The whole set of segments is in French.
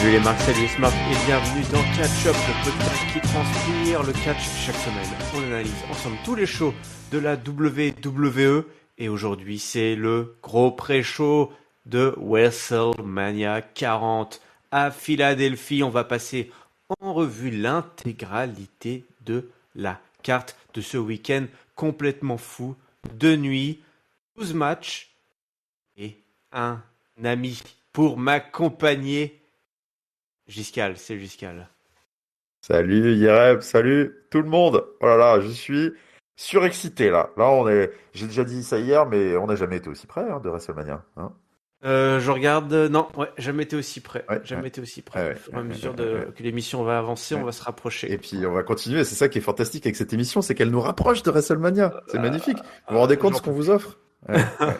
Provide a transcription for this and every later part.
Salut les marques, salut les smarts et bienvenue dans Catch Up, le podcast qui transpire le catch chaque semaine. On analyse ensemble tous les shows de la WWE et aujourd'hui c'est le gros pré-show de WrestleMania 40 à Philadelphie. On va passer en revue l'intégralité de la carte de ce week-end complètement fou. 2 nuits, 12 matchs et un ami pour m'accompagner. Giscal, c'est Giscal. Salut Yereb, salut tout le monde. Oh là là, je suis surexcité là. J'ai déjà dit ça hier, mais on n'a jamais été aussi près de WrestleMania. Hein. Je regarde, non, ouais, jamais été aussi près. Ouais, Jamais ouais, été aussi près. ouais, Au fur et à ouais, mesure ouais, ouais. que l'émission va avancer, on Ouais. va se rapprocher. Et puis on va continuer. C'est ça qui est fantastique avec cette émission, c'est qu'elle nous rapproche de WrestleMania. C'est magnifique. Vous vous rendez compte de J'en ce qu'on peux vous offre? Ouais, ouais.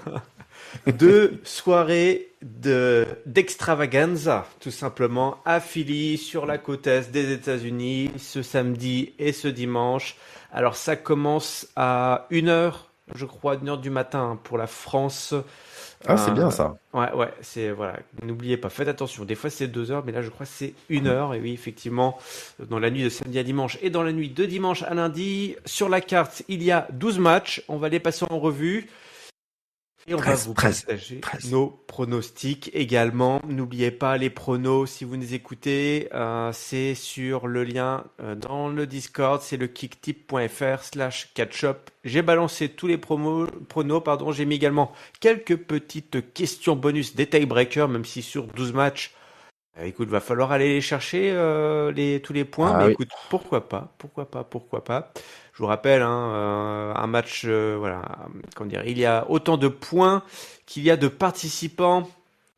2 soirées d'extravaganza, tout simplement, à Philly, sur la côte est des États-Unis, ce samedi et ce dimanche. Alors ça commence à 1h, je crois, 1h du matin pour la France. Ah, c'est bien ça. Ouais, c'est voilà. N'oubliez pas, faites attention. Des fois c'est 2 heures, mais là je crois que c'est 1 heure. Et oui, effectivement, dans la nuit de samedi à dimanche et dans la nuit de dimanche à lundi, sur la carte, il y a 12 matchs. On va les passer en revue. Et on va vous partager 13. nos pronostics également. N'oubliez pas les pronos, si vous nous écoutez, c'est sur le lien dans le Discord, c'est le kicktip.fr/catchup. J'ai balancé tous les pronos, j'ai mis également quelques petites questions bonus des tie-breakers, même si sur 12 matchs, écoute, va falloir aller les chercher tous les points, Ah mais oui. écoute, pourquoi pas. Je vous rappelle, un match, comment dire, il y a autant de points qu'il y a de participants,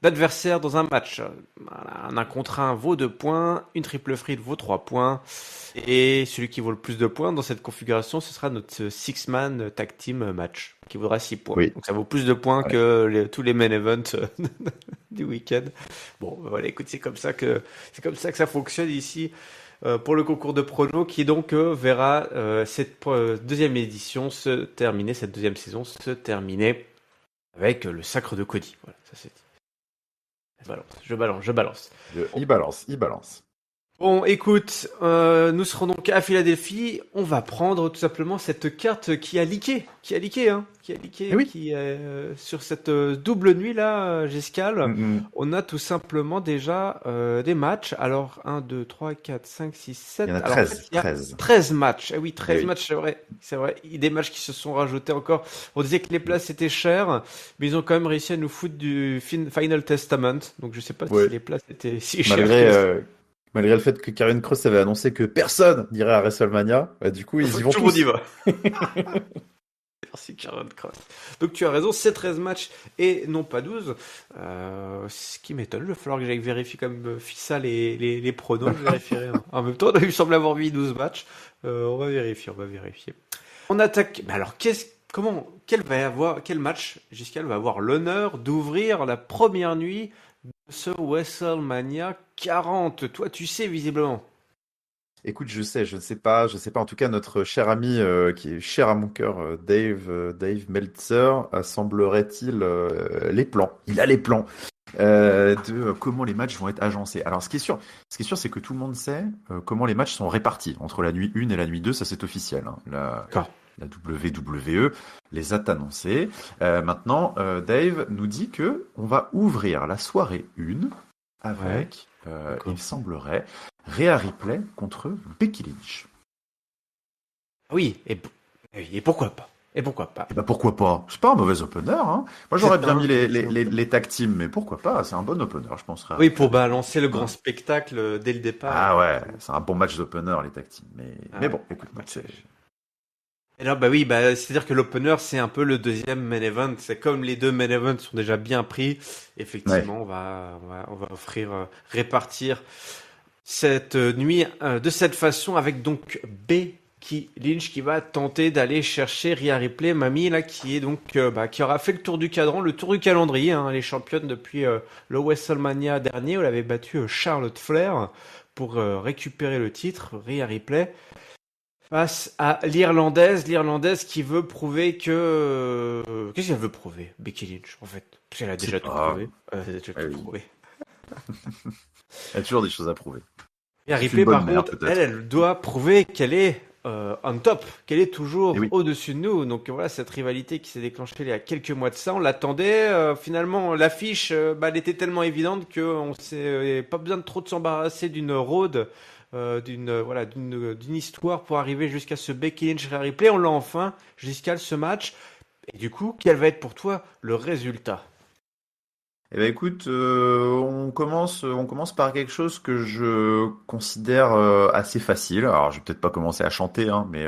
d'adversaires dans un match. Voilà, un 1 contre 1 vaut 2 points, une triple threat vaut 3 points, et celui qui vaut le plus de points dans cette configuration, ce sera notre six-man tag team match, qui vaudra 6 points. Oui. Donc ça vaut plus de points Ouais. que tous les main events du week-end. Bon, voilà, écoute, c'est comme ça que ça fonctionne ici. Pour le concours de pronos qui donc verra cette deuxième édition se terminer, cette deuxième saison se terminer avec le sacre de Cody. Voilà, ça c'est dit. Je balance. Il balance. Bon, écoute, nous serons donc à Philadelphie. On va prendre tout simplement cette carte qui a leaké, Eh oui. sur cette double nuit là, Giscal. Mm. On a tout simplement déjà des matchs. Alors 1, 2, 3, 4, 5, 6, 7. Il y en a Alors en fait, 13. il y a 13. 13 matchs. Eh oui, 13 Eh oui. matchs, c'est vrai. Il y a des matchs qui se sont rajoutés encore. On disait que les places étaient chères, mais ils ont quand même réussi à nous foutre du Final Testament. Donc je sais pas si Ouais. les places étaient si chères Malgré, que ça. malgré le fait que Karrion Kross avait annoncé que personne n'irait à WrestleMania, bah, du coup, ils y vont Tout le monde y tous. va. Merci Karen Cross. Donc tu as raison, c'est 13 matchs et non pas 12. Ce qui m'étonne, il va falloir que j'aille vérifier comme Fissa les pronos, je vérifierai. En même temps, il semble avoir mis 12 matchs. On va vérifier. On attaque. Mais alors, quel match Giscal va avoir l'honneur d'ouvrir la première nuit de ce WrestleMania 40? Toi, tu sais visiblement. Écoute, je ne sais pas. En tout cas, notre cher ami qui est cher à mon cœur, Dave Meltzer, semblerait-il les plans. Il a les plans de comment les matchs vont être agencés. Alors, ce qui est sûr, c'est que tout le monde sait comment les matchs sont répartis entre la nuit 1 et la nuit 2. Ça, c'est officiel. Hein. D'accord. La WWE les a annoncés. Maintenant, Dave nous dit que on va ouvrir la soirée 1 avec, D'accord. il semblerait, Rhea Ripley contre Becky Lynch. Oui, et pourquoi pas? Eh ben pourquoi pas? C'est pas un mauvais opener, hein. Moi j'aurais bien mis les tag teams, mais pourquoi pas? C'est un bon opener, je pense. Oui, pour balancer le grand spectacle dès le départ. Ah ouais, c'est un bon match d'opener, les tag teams. Mais bon, écoute, Et là, bah oui, c'est-à-dire que l'opener, c'est un peu le deuxième main event. C'est comme les deux main events sont déjà bien pris. Effectivement, on va répartir cette nuit de cette façon avec donc Becky Lynch qui va tenter d'aller chercher Rhea Ripley, mamie là, qui est donc qui aura fait le tour du cadran, le tour du calendrier. Hein, elle est championne depuis le WrestleMania dernier où elle avait battu Charlotte Flair pour récupérer le titre. Rhea Ripley face à l'Irlandaise qui veut prouver que... Qu'est-ce qu'elle veut prouver, Becky Lynch, en fait? Parce qu'elle a déjà tout prouvé. Elle a déjà tout prouvé. Il y a toujours des choses à prouver. Et C'est une Ripley, bonne par mère, contre, elle, peut-être. elle doit prouver qu'elle est on top, qu'elle est Et toujours oui. au-dessus de nous. Donc voilà, cette rivalité qui s'est déclenchée il y a quelques mois de ça, on l'attendait. Finalement, l'affiche, elle était tellement évidente qu'on s'est pas besoin de trop de s'embarrasser d'une road, d'une histoire pour arriver jusqu'à ce Becky Lynch Rhea Ripley. On l'a enfin jusqu'à ce match. Et du coup, quel va être pour toi le résultat? Eh ben écoute, on commence par quelque chose que je considère assez facile. Alors, je vais peut-être pas commencer à chanter, hein, Ah, mais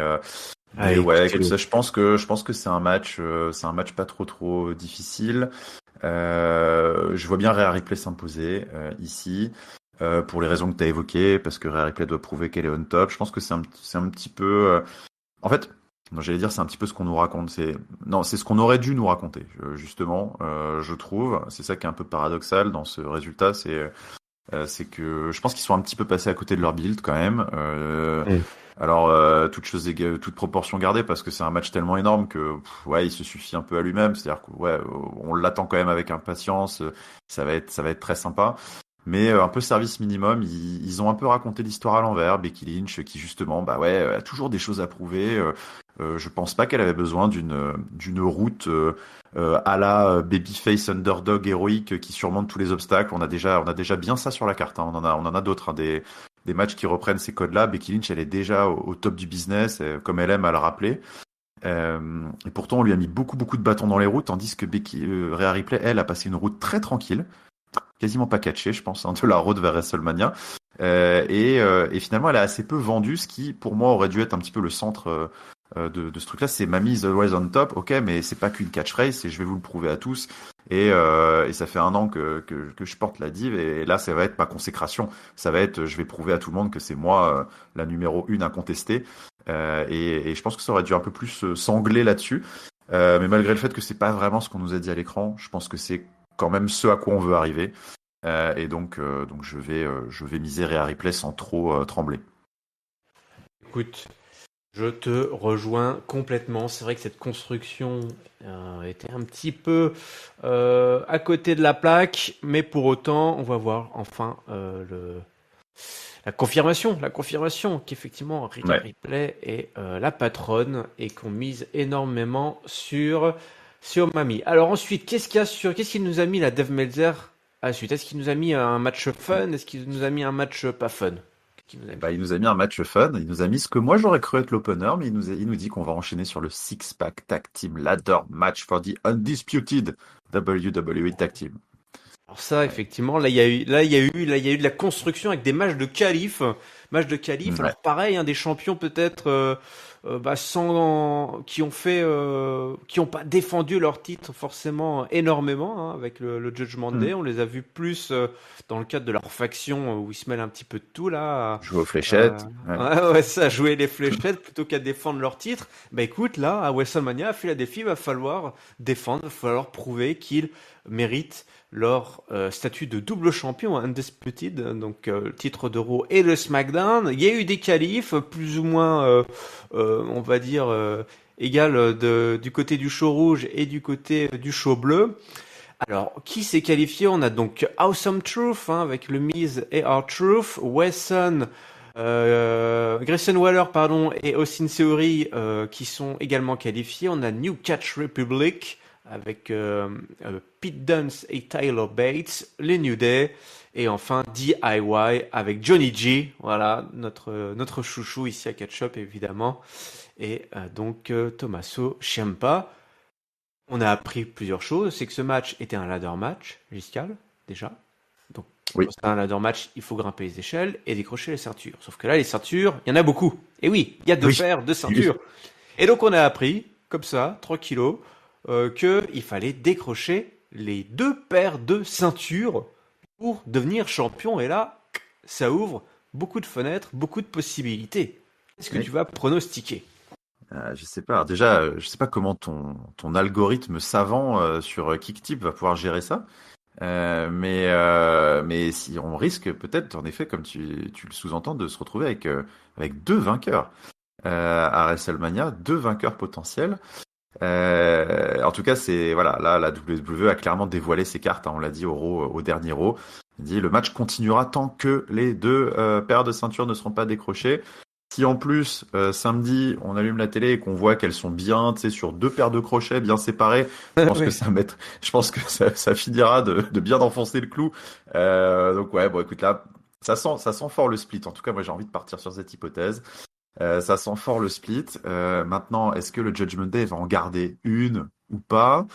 ouais, écoute, écoutez-le. ça, je pense que c'est un match pas trop difficile. Je vois bien Rhea Ripley s'imposer ici. Pour les raisons que tu as évoquées, parce que Rhea Ripley doit prouver qu'elle est on top. Je pense que c'est un petit peu, en fait, non, j'allais dire c'est un petit peu ce qu'on nous raconte. Non, c'est ce qu'on aurait dû nous raconter, justement. Je trouve. C'est ça qui est un peu paradoxal dans ce résultat, c'est que je pense qu'ils sont un petit peu passés à côté de leur build quand même. Mm. Alors, toute proportion gardée, parce que c'est un match tellement énorme que, ouais, il se suffit un peu à lui-même. C'est-à-dire que, ouais, on l'attend quand même avec impatience. Ça va être très sympa. Mais un peu service minimum, ils ont un peu raconté l'histoire à l'envers. Becky Lynch, qui justement, bah ouais, a toujours des choses à prouver. Je pense pas qu'elle avait besoin d'une route à la babyface underdog héroïque qui surmonte tous les obstacles. On a déjà bien ça sur la carte, hein. On en a d'autres, hein, des matchs qui reprennent ces codes-là. Becky Lynch, elle est déjà au top du business, comme elle aime à le rappeler. Et pourtant, on lui a mis beaucoup de bâtons dans les roues, tandis que Rhea Ripley, elle, a passé une route très tranquille, quasiment pas catchée, je pense, hein, de la road vers WrestleMania. Et finalement, elle a assez peu vendu, ce qui, pour moi, aurait dû être un petit peu le centre de ce truc-là. C'est Mamie is always on top, ok, mais c'est pas qu'une catchphrase, et je vais vous le prouver à tous. Et ça fait un an que je porte la div, et là, ça va être ma consécration. Ça va être, je vais prouver à tout le monde que c'est moi la numéro 1 incontestée. Et je pense que ça aurait dû un peu plus sangler là-dessus. Mais malgré le fait que c'est pas vraiment ce qu'on nous a dit à l'écran, je pense que c'est quand même ce à quoi on veut arriver. Donc je vais miser Rhea Ripley sans trop trembler. Écoute, je te rejoins complètement. C'est vrai que cette construction était un petit peu à côté de la plaque, mais pour autant, on va voir enfin la confirmation qu'effectivement Rhea Ouais. Ripley est la patronne et qu'on mise énormément sur Mami. Alors ensuite, qu'est-ce qu'il nous a mis la Dev Meltzer à la suite? Est-ce qu'il nous a mis un match fun? Est-ce qu'il nous a mis un match pas fun? Qu'est-ce qu'il nous a mis? Bah, il nous a mis un match fun. Il nous a mis ce que moi j'aurais cru être l'opener, mais il nous dit qu'on va enchaîner sur le six-pack tag team ladder match for the undisputed WWE tag team. Alors ça, Ouais. effectivement, là, il y a eu de la construction avec des matchs de qualif, matchs de qualif. Ouais. Alors pareil, hein, des champions peut-être qui ont pas défendu leur titre forcément énormément hein, avec le Judgment Hmm. Day. On les a vus plus dans le cadre de leur faction où ils se mêlent un petit peu de tout là. Jouer aux Euh, fléchettes. Ouais. ouais, ouais, ça, jouer les fléchettes plutôt qu'à défendre leur titre. Bah écoute, là, à WrestleMania, à Philadelphie, il va falloir défendre, il va falloir prouver qu'ils méritent leur statut de double champion undisputed, donc le titre de Raw et le SmackDown. Il y a eu des qualifs plus ou moins, on va dire, égal du côté du show rouge et du côté du show bleu. Alors, qui s'est qualifié? On a donc Awesome Truth hein, avec le Miz et R-Truth, Grayson Waller pardon et Austin Theory qui sont également qualifiés. On a New Catch Republic avec Pete Dunne et Tyler Bates, les New Day et enfin DIY avec Johnny G. Voilà notre chouchou ici à Catch Up évidemment et donc Tommaso Ciampa. On a appris plusieurs choses. C'est que ce match était un ladder match, Giscal, déjà. Donc, Oui. quand c'est un ladder match, il faut grimper les échelles et décrocher les ceintures. Sauf que là, les ceintures, il y en a beaucoup. Et oui, il y a deux Oui. paires de Oui. ceintures. Et donc, on a appris, comme ça, tranquillo, qu'il fallait décrocher les deux paires de ceintures pour devenir champion. Et là, ça ouvre beaucoup de fenêtres, beaucoup de possibilités. Qu'est-ce que Oui. tu vas pronostiquer? Je sais pas. Alors déjà, je sais pas comment ton algorithme savant sur KickTip va pouvoir gérer ça. Mais si on risque peut-être, en effet, comme tu le sous-entends, de se retrouver avec deux vainqueurs à WrestleMania, deux vainqueurs potentiels. En tout cas, c'est voilà, là, la WWE a clairement dévoilé ses cartes. Hein, on l'a dit au dernier Raw. Il dit le match continuera tant que les deux paires de ceintures ne seront pas décrochées. Si en plus samedi on allume la télé et qu'on voit qu'elles sont bien, tu sais, sur deux paires de crochets bien séparées, Oui. je pense que ça finira de bien enfoncer le clou. Donc ouais, bon écoute là, ça sent fort le split. En tout cas, moi j'ai envie de partir sur cette hypothèse. Ça sent fort le split. Maintenant, est-ce que le Judgment Day va en garder une ou pas?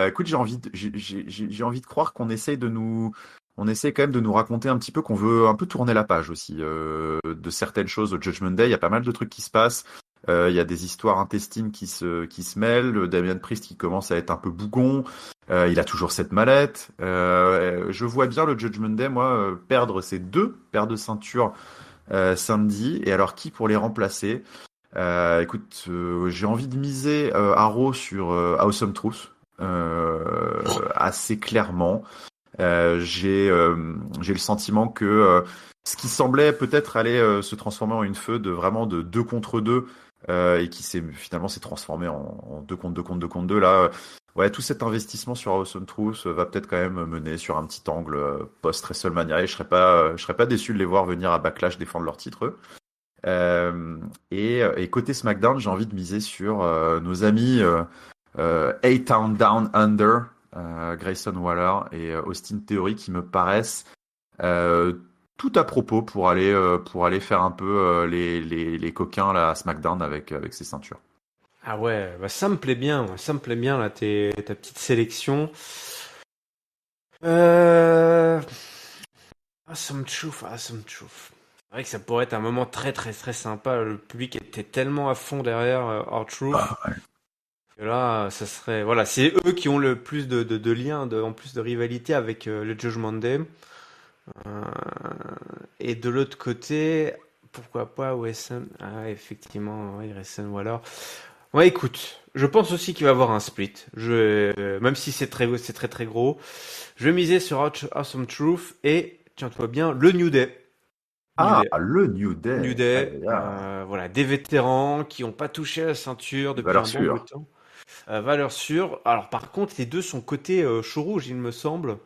Écoute, j'ai envie de croire on essaie quand même de nous raconter un petit peu qu'on veut un peu tourner la page aussi de certaines choses au Judgment Day. Il y a pas mal de trucs qui se passent. Il y a des histoires intestines qui se mêlent. Damian Priest qui commence à être un peu bougon. Il a toujours cette mallette. Je vois bien le Judgment Day, moi, perdre ses deux paires de ceintures samedi. Et alors, qui pour les remplacer? Écoute, j'ai envie de miser à Raw sur Awesome Truth assez clairement. J'ai le sentiment que ce qui semblait peut-être aller se transformer en une feud vraiment de deux contre deux et qui finalement s'est transformé en deux contre deux contre deux contre deux là. Ouais, tout cet investissement sur Awesome Truth va peut-être quand même mener sur un petit angle post WrestleMania et je serais pas déçu de les voir venir à Backlash défendre leur titre. Eux. Et côté SmackDown, j'ai envie de miser sur nos amis A-Town Down Under, Grayson Waller et Austin Theory qui me paraissent euh, tout à propos pour aller faire un peu les coquins là, à SmackDown avec ces ceintures. Ah ouais, bah ça me plaît bien, ça me plaît bien là, ta petite sélection. Euh... Awesome Truth, Awesome Truth. C'est vrai que ça pourrait être un moment très très très sympa. Le public était tellement à fond derrière R-Truth Ah, ouais. que là, ça serait voilà, c'est eux qui ont le plus de liens, en plus de rivalité avec le Judgment Day. Euh, et de l'autre côté, pourquoi pas Wesson? Ah effectivement, ouais, Grayson Waller. Ouais, écoute, je pense aussi qu'il va y avoir un split. Même si c'est très très gros, je vais miser sur Awesome Truth et tiens-toi bien, le New Day. New Ah, Day. le New New Day. Aïe, Day, aïe, aïe. voilà, des vétérans qui n'ont pas touché à la ceinture depuis Valeur un bon bout de sûre. temps. Valeur sûre. Alors par contre, les deux sont côté chaud rouge, il me semble.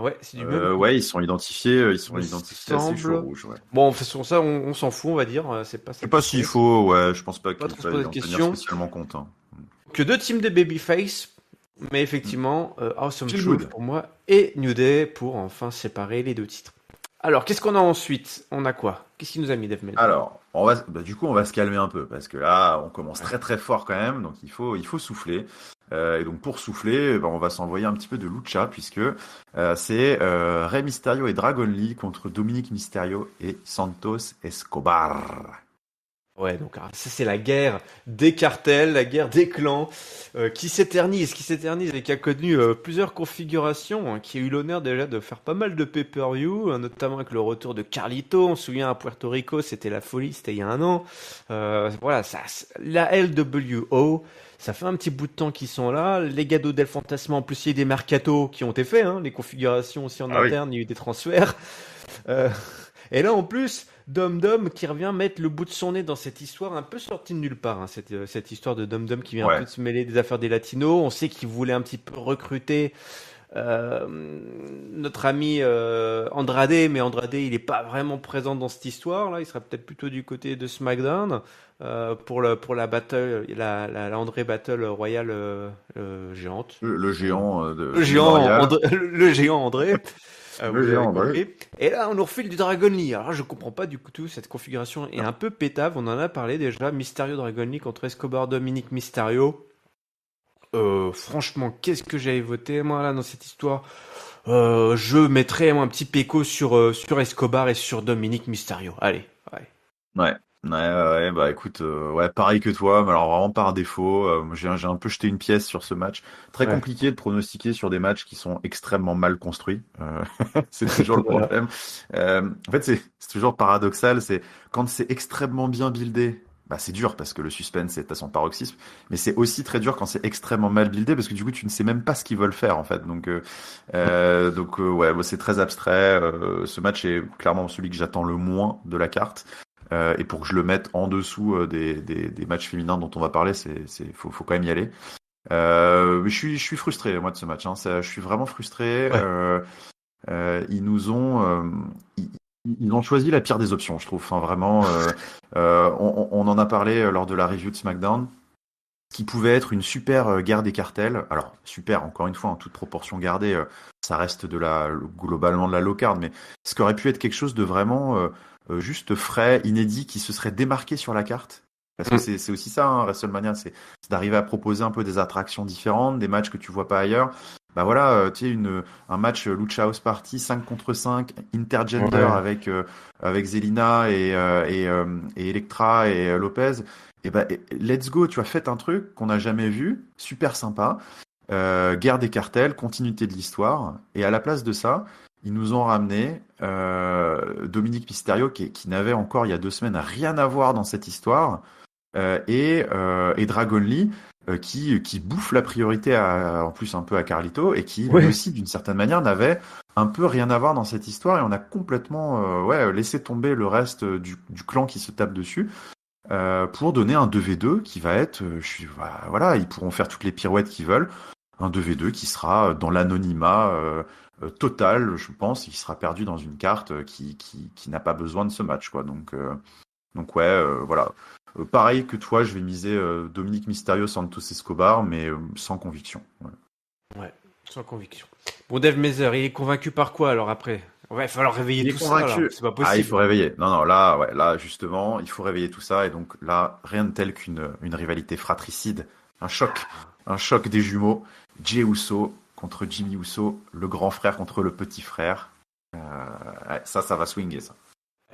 Ouais, c'est du même coup, Ouais, ils il sont me identifiés assez chaud semble. rouge, ouais. Bon, de toute façon, ça, on s'en fout, on va dire. C'est pas Je ça sais qui pas se s'il pose. faut, ouais, je pense pas Pas qu'il trop se poser faille de en tenir questions. spécialement compte. Hein. Que deux teams de babyface, mais Mm. effectivement, Awesome Feel Truth good. pour moi et New Day pour enfin séparer les deux titres. Alors, qu'est-ce qu'on a ensuite? On a quoi? Qu'est-ce qui nous a mis Dave Meltzer? Alors, du coup, on va se calmer un peu parce que là, on commence très très fort quand même, donc il faut souffler. Et donc pour souffler, on va s'envoyer un petit peu de lucha puisque c'est Rey Mysterio et Dragon Lee contre Dominic Mysterio et Santos Escobar. Ouais, donc ça c'est la guerre des cartels, la guerre des clans, qui s'éternise et qui a connu plusieurs configurations, hein, qui a eu l'honneur déjà de faire pas mal de pay-per-view, notamment avec le retour de Carlito. On se souvient à Puerto Rico, c'était la folie, c'était il y a un an. Voilà, la LWO, ça fait un petit bout de temps qu'ils sont là. Les Legado del Fantasma, en plus il y a des mercato qui ont été faits, hein, les configurations aussi en Ah oui. interne, il y a eu des transferts. Euh, et là, en plus, Dom Dom qui revient mettre le bout de son nez dans cette histoire un peu sortie de nulle part, hein, cette histoire de Dom Dom qui vient un peu Ouais. de se mêler des affaires des Latinos. On sait qu'il voulait un petit peu recruter euh, notre ami Andrade, mais Andrade il est pas vraiment présent dans cette histoire là. Il sera peut-être plutôt du côté de SmackDown pour la battle, la André Battle royale géante. Le géant Le de géant Montréal. André, le géant André. Le Vous avez géant, bah oui. compris. Et là, on nous refile du Dragon Lee. Alors là, je comprends pas du tout. Cette configuration est Non. un peu pétave. On en a parlé déjà. Mysterio Dragon Lee contre Escobar Dominique Mysterio. Franchement, qu'est-ce que j'avais voté moi là dans cette histoire? Je mettrais moi, un petit péco sur Escobar et sur Dominique Mysterio. Allez, ouais. Ouais. Ouais, bah écoute, ouais, pareil que toi, mais alors vraiment par défaut, moi, j'ai un peu jeté une pièce sur ce match. Très Ouais. compliqué de pronostiquer sur des matchs qui sont extrêmement mal construits. C'est toujours le Voilà. problème. En fait, c'est toujours paradoxal, c'est quand c'est extrêmement bien buildé, bah c'est dur parce que le suspense est à son paroxysme, mais c'est aussi très dur quand c'est extrêmement mal buildé parce que du coup tu ne sais même pas ce qu'ils veulent faire en fait. Donc ouais, bon, c'est très abstrait. Ce match est clairement celui que j'attends le moins de la carte. Et pour que je le mette en dessous des matchs féminins dont on va parler, faut quand même y aller. Je suis frustré moi de ce match. Hein. Je suis vraiment frustré. Ouais. Ils nous ont ils ont choisi la pire des options, je trouve. Enfin, vraiment, on en a parlé lors de la review de SmackDown, qui pouvait être une super guerre des cartels. Alors, super, encore une fois, en toute proportion gardée, ça reste globalement de la low card, mais ce qui aurait pu être quelque chose de vraiment juste frais, inédit, qui se serait démarqué sur la carte. Parce que c'est aussi ça, hein, WrestleMania, c'est d'arriver à proposer un peu des attractions différentes, des matchs que tu vois pas ailleurs. Bah voilà, tu sais, un match Lucha House Party 5 contre 5, intergender Ouais. avec Zelina et Electra et Lopez. Et ben, let's go, tu as fait un truc qu'on n'a jamais vu, super sympa. Guerre des cartels, continuité de l'histoire. Et à la place de ça, ils nous ont ramené Dominique Mysterio, qui n'avait encore il y a 2 semaines rien à voir dans cette histoire, et Dragon Lee, qui bouffe la priorité en plus un peu à Carlito, et qui lui Ouais. aussi, d'une certaine manière, n'avait un peu rien à voir dans cette histoire. Et on a complètement laissé tomber le reste du clan qui se tape dessus. Pour donner un 2v2 qui va être, voilà, ils pourront faire toutes les pirouettes qu'ils veulent, un 2v2 qui sera dans l'anonymat total, je pense, et qui sera perdu dans une carte qui n'a pas besoin de ce match, quoi. Donc ouais, voilà. Pareil que toi, je vais miser Dominique Mysterio, Santos Escobar, mais sans conviction. Ouais. Ouais, sans conviction. Bon, Dave Mazer, il est convaincu par quoi alors après? Ouais, il va falloir réveiller Il est tout ça là, convaincu. c'est pas Ah, il faut possible. réveiller. Non, non, là, ouais, là, justement, il faut réveiller tout ça. Et donc là, rien de tel qu'une rivalité fratricide, un choc des jumeaux. Jey Uso contre Jimmy Uso, le grand frère contre le petit frère. Ouais, ça va swinger, ça.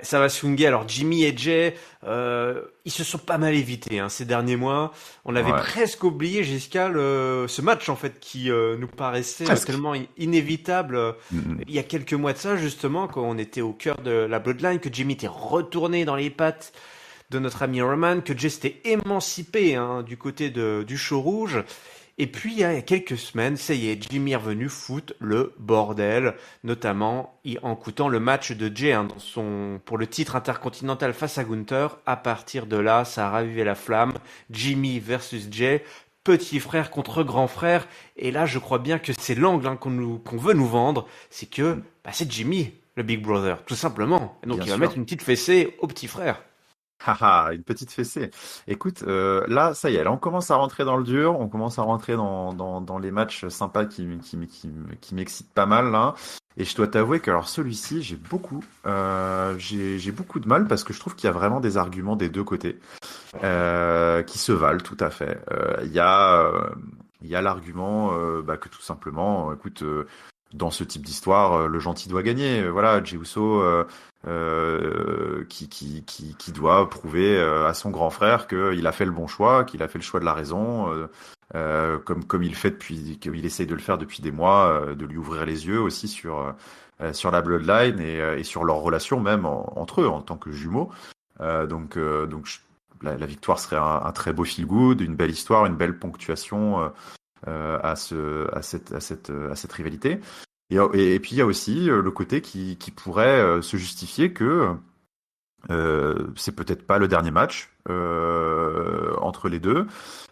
Ça va swinguer. Alors Jimmy et Jay, ils se sont pas mal évités ces derniers mois. On avait Ouais, presque oublié jusqu'à ce match en fait qui nous paraissait presque. tellement inévitable Mm, il y a quelques mois de ça justement quand on était au cœur de la Bloodline, que Jimmy était retourné dans les pattes de notre ami Roman, que Jay s'était émancipé du côté du show rouge. Et puis, il y a quelques semaines, ça y est, Jimmy est revenu foutre le bordel, notamment en coûtant le match de Jay pour le titre intercontinental face à Gunther. À partir de là, ça a ravivé la flamme. Jimmy versus Jay, petit frère contre grand frère. Et là, je crois bien que c'est l'angle qu'on veut nous vendre, c'est que mm. c'est Jimmy, le Big Brother, tout simplement. Et donc, Bien il va mettre sûr. une petite fessée au petit frère. Haha, une petite fessée. Écoute, là, ça y est, là, on commence à rentrer dans le dur, on commence à rentrer dans les matchs sympas qui m'excitent pas mal, là. Et je dois t'avouer que alors celui-ci, j'ai beaucoup de mal parce que je trouve qu'il y a vraiment des arguments des deux côtés qui se valent tout à fait. Il y a l'argument que tout simplement, écoute, dans ce type d'histoire, le gentil doit gagner. Voilà, Jey Uso qui doit prouver à son grand frère qu'il a fait le bon choix, qu'il a fait le choix de la raison, comme il fait qu'il essaye de le faire depuis des mois, de lui ouvrir les yeux aussi sur la Bloodline et sur leur relation même entre eux en tant que jumeaux. La victoire serait un très beau feel good, une belle histoire, une belle ponctuation à cette rivalité. Et puis il y a aussi le côté qui pourrait se justifier que c'est peut-être pas le dernier match entre les deux,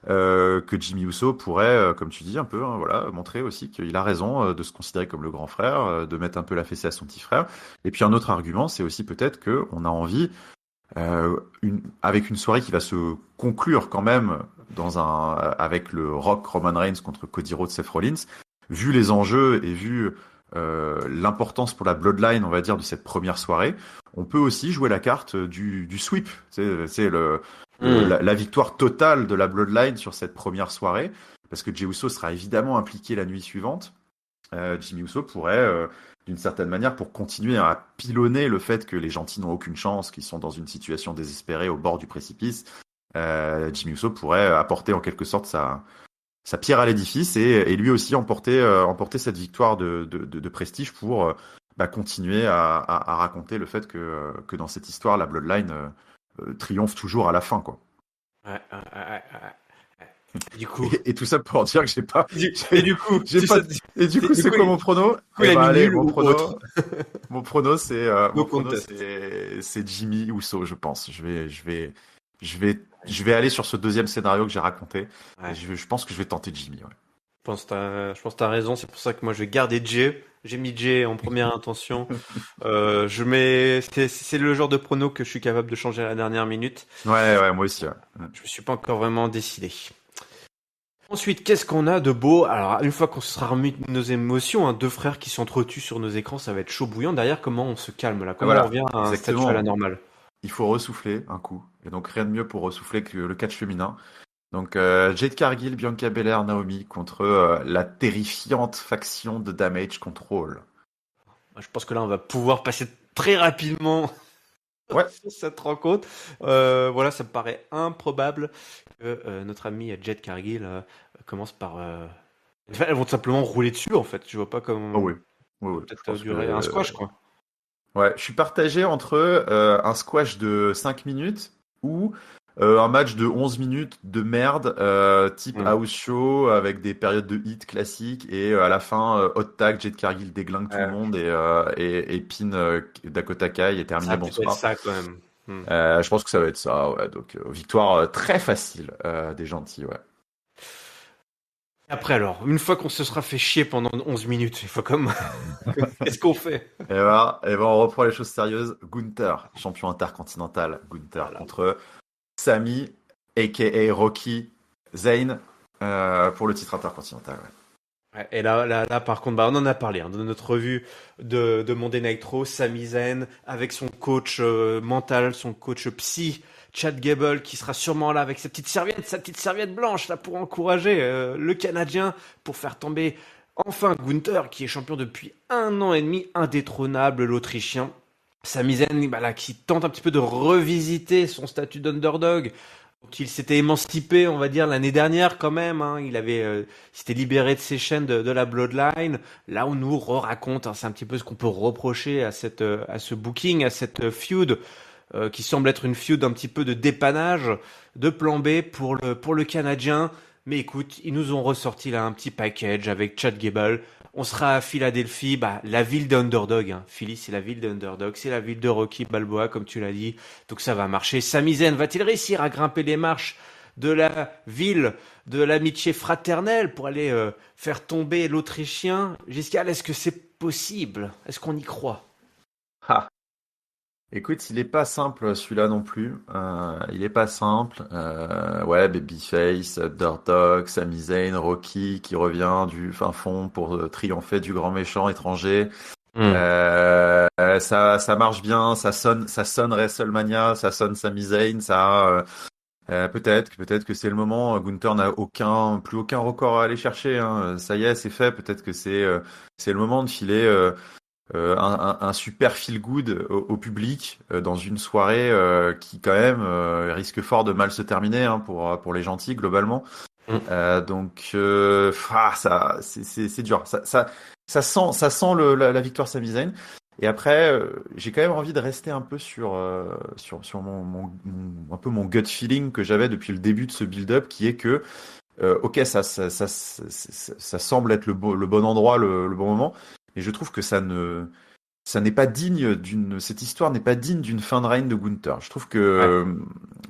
que Jimmy Uso pourrait, comme tu dis, un peu, voilà, montrer aussi qu'il a raison de se considérer comme le grand frère, de mettre un peu la fessée à son petit frère. Et puis un autre argument, c'est aussi peut-être que on a envie, avec une soirée qui va se conclure quand même avec le Rock Roman Reigns contre Cody Rhodes, Seth Rollins, vu les enjeux et vu l'importance pour la Bloodline, on va dire, de cette première soirée, on peut aussi jouer la carte du sweep. C'est Hmm. la victoire totale de la Bloodline sur cette première soirée, parce que Jey Uso sera évidemment impliqué la nuit suivante. Jimmy Uso pourrait, d'une certaine manière, pour continuer à pilonner le fait que les gentils n'ont aucune chance, qu'ils sont dans une situation désespérée au bord du précipice, Jimmy Uso pourrait apporter en quelque sorte sa pierre à l'édifice et lui aussi emporter cette victoire de prestige pour continuer à raconter le fait que dans cette histoire, la Bloodline triomphe toujours à la fin, quoi. Ouais, ouais, ouais, ouais, ouais. Du coup, Et tout ça pour dire que j'ai pas, et du coup, j'ai pas. Et du coup, du c'est coup, quoi mon prono? il Eh a ben mis allez, nul ou autre. mon prono, No mon prono, contest. c'est Jimmy Uso, je pense. Je vais aller sur ce deuxième scénario que j'ai raconté. Ouais. Je pense que je vais tenter Jimmy. Ouais. Je pense que t'as raison. C'est pour ça que moi je vais garder Jay. J'ai mis Jay en première intention. C'est le genre de prono que je suis capable de changer à la dernière minute. Ouais, moi aussi. Ouais. Je me suis pas encore vraiment décidé. Ensuite, qu'est-ce qu'on a de beau? Alors, une fois qu'on se sera remis de nos émotions, deux frères qui s'entretuent sur nos écrans, ça va être chaud bouillant. Derrière, comment on se calme là? Comment Voilà, on revient à un statut exactement. à la normale? Il faut ressouffler un coup. Et donc rien de mieux pour ressouffler que le catch féminin. Donc Jade Cargill, Bianca Belair, Naomi contre la terrifiante faction de Damage Control. Je pense que là, on va pouvoir passer très rapidement Ouais. sur cette rencontre. Voilà, ça me paraît improbable que notre ami Jade Cargill commence par. Elles vont simplement rouler dessus, en fait. Je vois pas Oh comment. oui. Oui. Je Peut-être pense durer un squash, quoi. Ouais, je suis partagé entre un squash de 5 minutes ou un match de 11 minutes de merde, type house show avec des périodes de hit classiques et à la fin, hot tag, Jade Cargill déglingue tout le monde et pin Dakota Kai et terminé Ça bonsoir. ça quand même. Je pense que ça va être ça, ouais. Donc victoire très facile des gentils, ouais. Après alors, une fois qu'on se sera fait chier pendant 11 minutes, il faut comme... Qu'est-ce qu'on fait? Et ben on reprend les choses sérieuses. Gunther, champion intercontinental, Gunther contre Sami, a.k.a. Rocky Zayn, pour le titre intercontinental. Ouais. Ouais, et là, par contre, on en a parlé dans notre revue de Monday Nitro, Sami Zayn avec son coach mental, son coach psy, Chad Gable, qui sera sûrement là avec sa petite serviette blanche là pour encourager le Canadien pour faire tomber enfin Gunther, qui est champion depuis 1 an et demi, indétrônable, l'Autrichien. Sami Zayn, là, qui tente un petit peu de revisiter son statut d'underdog. Donc, il s'était émancipé, on va dire, l'année dernière quand même. Il s'était libéré de ses chaînes de la Bloodline. Là, on nous raconte, c'est un petit peu ce qu'on peut reprocher à ce booking, à cette feud, qui semble être une feud un petit peu de dépannage, de plan B pour le Canadien. Mais écoute, ils nous ont ressorti là un petit package avec Chad Gable. On sera à Philadelphie, la ville d'Underdog. Philly, c'est la ville d'Underdog, c'est la ville de Rocky Balboa, comme tu l'as dit. Donc ça va marcher. Sami Zayn va-t-il réussir à grimper les marches de la ville de l'amitié fraternelle pour aller faire tomber l'Autrichien? Giscard, est-ce que c'est possible? Est-ce qu'on y croit? Ha. Écoute, il est pas simple celui-là non plus. Il est pas simple. Ouais, Babyface, Underdog, Sami Zayn, Rocky qui revient du fin fond pour triompher du grand méchant étranger. Ça marche bien, ça sonne WrestleMania, ça sonne Sami Zayn, peut-être que c'est le moment. Gunther n'a plus aucun record à aller chercher. Hein. Ça y est, c'est fait. Peut-être que c'est le moment de filer. Un super feel good au public dans une soirée qui quand même risque fort de mal se terminer pour les gentils globalement. Donc ça c'est dur. Ça sent la victoire Sami Zayn. Et après j'ai quand même envie de rester un peu sur un peu mon gut feeling que j'avais depuis le début de ce build-up, qui est que ok, ça semble être le bon endroit, le bon moment. Et je trouve que ça n'est pas digne cette histoire n'est pas digne d'une fin de règne de Gunther. Je trouve que,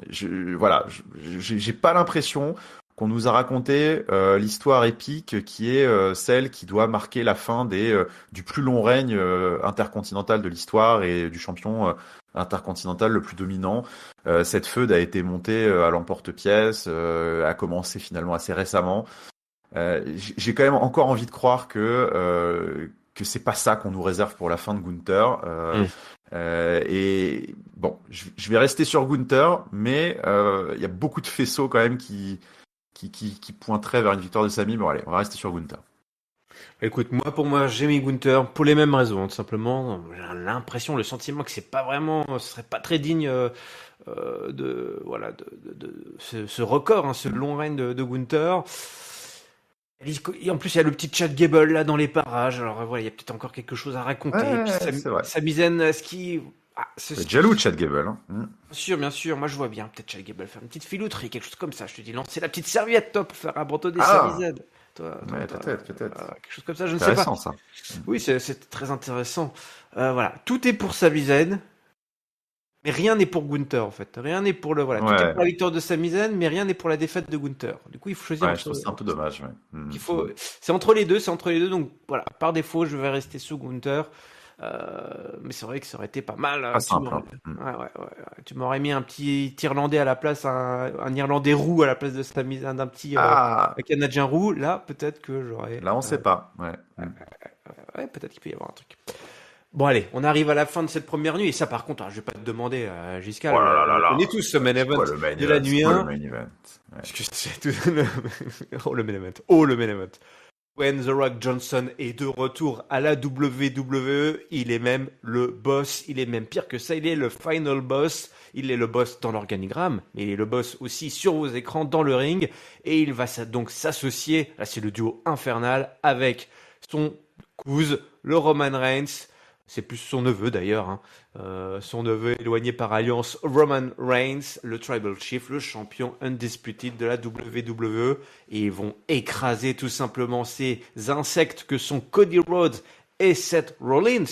j'ai pas l'impression qu'on nous a raconté l'histoire épique qui est celle qui doit marquer la fin du plus long règne intercontinental de l'histoire et du champion intercontinental le plus dominant. Cette feud a été montée à l'emporte-pièce, a commencé finalement assez récemment. J'ai quand même encore envie de croire que c'est pas ça qu'on nous réserve pour la fin de Gunther. Et bon, je vais rester sur Gunther, mais il y a beaucoup de faisceaux quand même qui pointeraient vers une victoire de Sami. Bon allez, on va rester sur Gunther. Écoute, pour moi, j'ai mis Gunther pour les mêmes raisons, tout simplement. J'ai l'impression, le sentiment que c'est pas vraiment, ce serait pas très digne de ce record, ce long règne de Gunther. Et en plus, il y a le petit Chad Gable là dans les parages. Alors voilà, il y a peut-être encore quelque chose à raconter. C'est vrai. Sami Zayn, c'est jaloux Chad Gable. Bien sûr. Moi, je vois bien peut-être Chad Gable faire une petite filouterie, quelque chose comme ça. Je te dis, lancer la petite serviette, top, pour faire abandonner Sami Zayn. Peut-être. Quelque chose comme ça, je ne sais pas. Ça. Oui, c'est très intéressant. Voilà, tout est pour Sami Zayn. Mais rien n'est pour Gunther, en fait. Rien n'est pour le, voilà. Tout est Ouais, pour la victoire de Sami Zayn, mais rien n'est pour la défaite de Gunther. Du coup, il faut choisir ouais, je entre, trouve ça un peu dommage. Ouais. il faut, c'est entre les deux, c'est entre les deux. Donc, voilà. Par défaut, je vais rester sous Gunther. Mais c'est vrai que ça aurait été pas mal. Pas simple. Hein. Tu m'aurais mis un petit Irlandais à la place, un Irlandais roux à la place de Sami Zayn, d'un petit Ah, Canadien roux. Là, peut-être que j'aurais, là, on sait pas. Ouais. ouais, peut-être qu'il peut y avoir un truc. Bon, allez, on arrive à la fin de cette première nuit. Et ça, par contre, je vais pas te demander, Oh Giscal, là là on là le là. connaît tous, ce main C'est event quoi le main de la event? C'est nuit quoi le 1. main event? Ouais. Parce que c'est tout le... Oh, le main event. Oh, le main event. When The Rock Johnson est de retour à la WWE, il est même le boss. Il est même pire que ça. Il est le final boss. Il est le boss dans l'organigramme, mais il est le boss aussi sur vos écrans, dans le ring. Et il va donc s'associer, là c'est le duo infernal, avec son cousin, le Roman Reigns. C'est plus son neveu d'ailleurs, hein. Son neveu éloigné par alliance, Roman Reigns, le Tribal Chief, le champion undisputed de la WWE. Et ils vont écraser tout simplement ces insectes que sont Cody Rhodes et Seth Rollins.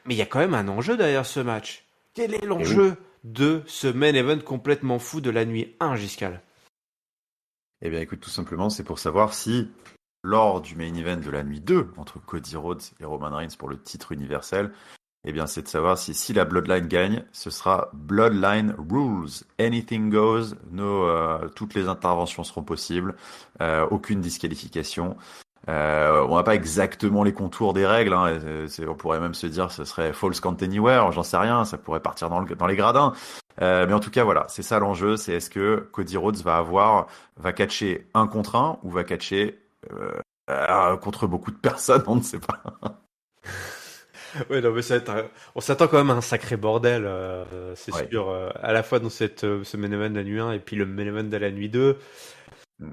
Mais il y a quand même un enjeu derrière ce match. Quel est Et oui. l'enjeu de ce main event complètement fou de la nuit 1, Giscal? Eh bien, écoute, tout simplement, c'est pour savoir si, lors du main event de la nuit 2, entre Cody Rhodes et Roman Reigns pour le titre universel, eh bien, c'est de savoir si la Bloodline gagne, ce sera Bloodline Rules. Anything goes, toutes les interventions seront possibles, aucune disqualification. On n'a pas exactement les contours des règles, hein, on pourrait même se dire que ce serait Falls Count Anywhere, j'en sais rien, ça pourrait partir dans les gradins. Mais en tout cas, voilà, c'est ça l'enjeu, c'est est-ce que Cody Rhodes va catcher un contre un ou va catcher contre beaucoup de personnes, on ne sait pas. Ouais, non, mais on s'attend quand même à un sacré bordel, c'est Ouais. sûr, à la fois dans ce main event de la nuit 1 et puis le main event de la nuit 2. Mm.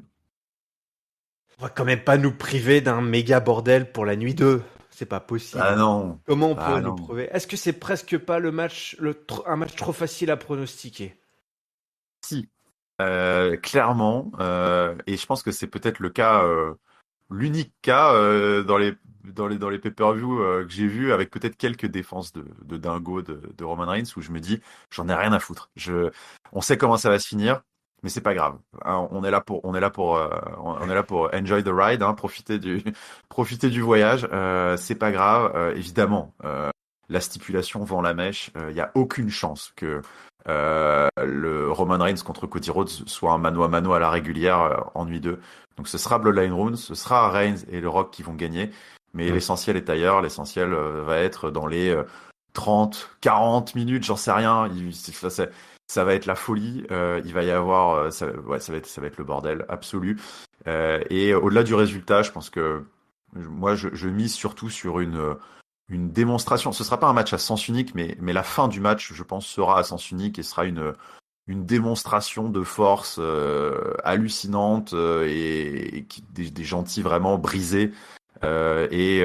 On va quand même pas nous priver d'un méga bordel pour la nuit 2. C'est pas possible. Ah non, Comment on ah pourrait nous non. prouver? Est-ce que c'est presque pas un match trop facile à pronostiquer? Si, clairement, et je pense que c'est peut-être le cas, l'unique cas dans les pay-per-view que j'ai vu avec peut-être quelques défenses de dingo de Roman Reigns où je me dis j'en ai rien à foutre. On sait comment ça va se finir, mais c'est pas grave. Hein, on est là pour enjoy the ride, hein, profiter du voyage. C'est pas grave. Évidemment, la stipulation vend la mèche. Il y a aucune chance que le Roman Reigns contre Cody Rhodes soit un mano à mano à la régulière en nuit 2. Donc ce sera Bloodline Runes, ce sera Reigns et le Rock qui vont gagner. Mais Mm. l'essentiel est ailleurs. L'essentiel va être dans les 30, 40 minutes, j'en sais rien. Ça va être la folie. Il va y avoir, ça va être le bordel absolu. Et au-delà du résultat, je pense que moi, je mise surtout sur une démonstration. Ce sera pas un match à sens unique, mais la fin du match, je pense, sera à sens unique et sera une démonstration de force hallucinante des gentils vraiment brisés et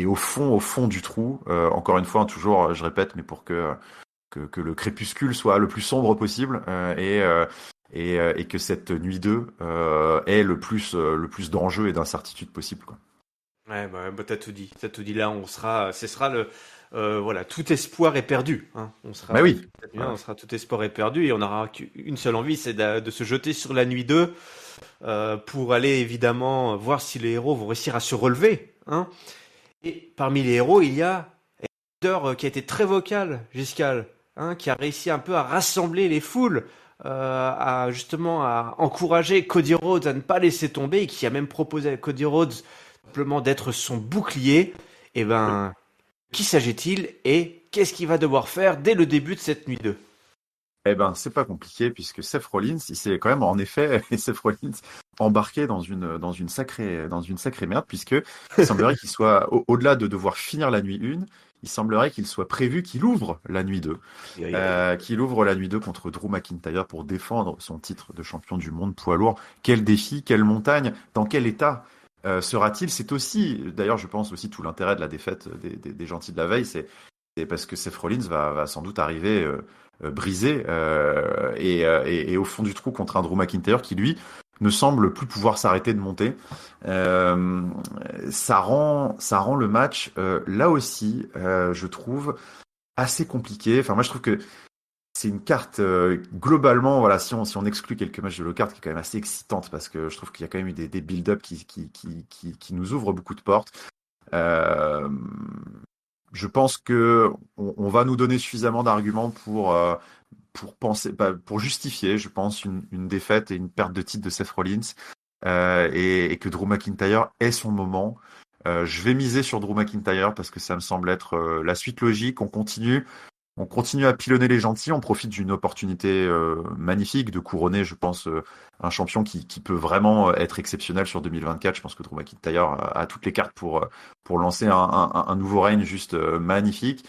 au fond du trou. Encore une fois, hein, toujours, je répète, mais pour que le crépuscule soit le plus sombre possible et que cette nuit 2 ait le plus d'enjeux et d'incertitudes possible, quoi. Ouais, bah, t'as tout dit. T'as tout dit. Là, ce sera voilà, tout espoir est perdu, hein. Mais oui, On voilà. sera tout espoir est perdu et on aura qu'une seule envie, c'est de se jeter sur la nuit 2 pour aller évidemment voir si les héros vont réussir à se relever, hein. Et parmi les héros, il y a un leader qui a été très vocal, Giscal, hein, qui a réussi un peu à rassembler les foules, justement à encourager Cody Rhodes à ne pas laisser tomber et qui a même proposé à Cody Rhodes simplement d'être son bouclier. Et ben, qui s'agit-il et qu'est-ce qu'il va devoir faire dès le début de cette nuit 2? Eh ben, c'est pas compliqué puisque Seth Rollins, il s'est quand même en effet, Seth Rollins embarqué dans une sacrée merde puisque il semblerait qu'il soit au-delà de devoir finir la nuit 1, il semblerait qu'il soit prévu qu'il ouvre la nuit 2, Aïe, aïe, aïe. qu'il ouvre la nuit 2 contre Drew McIntyre pour défendre son titre de champion du monde poids lourd. Quel défi, quelle montagne, dans quel état sera-t-il? C'est aussi, d'ailleurs, je pense aussi tout l'intérêt de la défaite des gentils de la veille, c'est parce que Seth Rollins va sans doute arriver brisé et au fond du trou contre un Drew McIntyre qui lui ne semble plus pouvoir s'arrêter de monter. Euh, ça rend le match là aussi, je trouve assez compliqué. Enfin moi je trouve que c'est une carte globalement, voilà, si on exclut quelques matchs de low card qui est quand même assez excitante parce que je trouve qu'il y a quand même eu des build-up qui nous ouvrent beaucoup de portes. Euh, je pense que on va nous donner suffisamment d'arguments pour penser, pour justifier, je pense, une défaite et une perte de titre de Seth Rollins et que Drew McIntyre ait son moment. Je vais miser sur Drew McIntyre parce que ça me semble être la suite logique. On continue à pilonner les gentils, on profite d'une opportunité magnifique de couronner, je pense, un champion qui peut vraiment être exceptionnel sur 2024. Je pense que Drew McIntyre a toutes les cartes pour lancer un nouveau règne juste magnifique.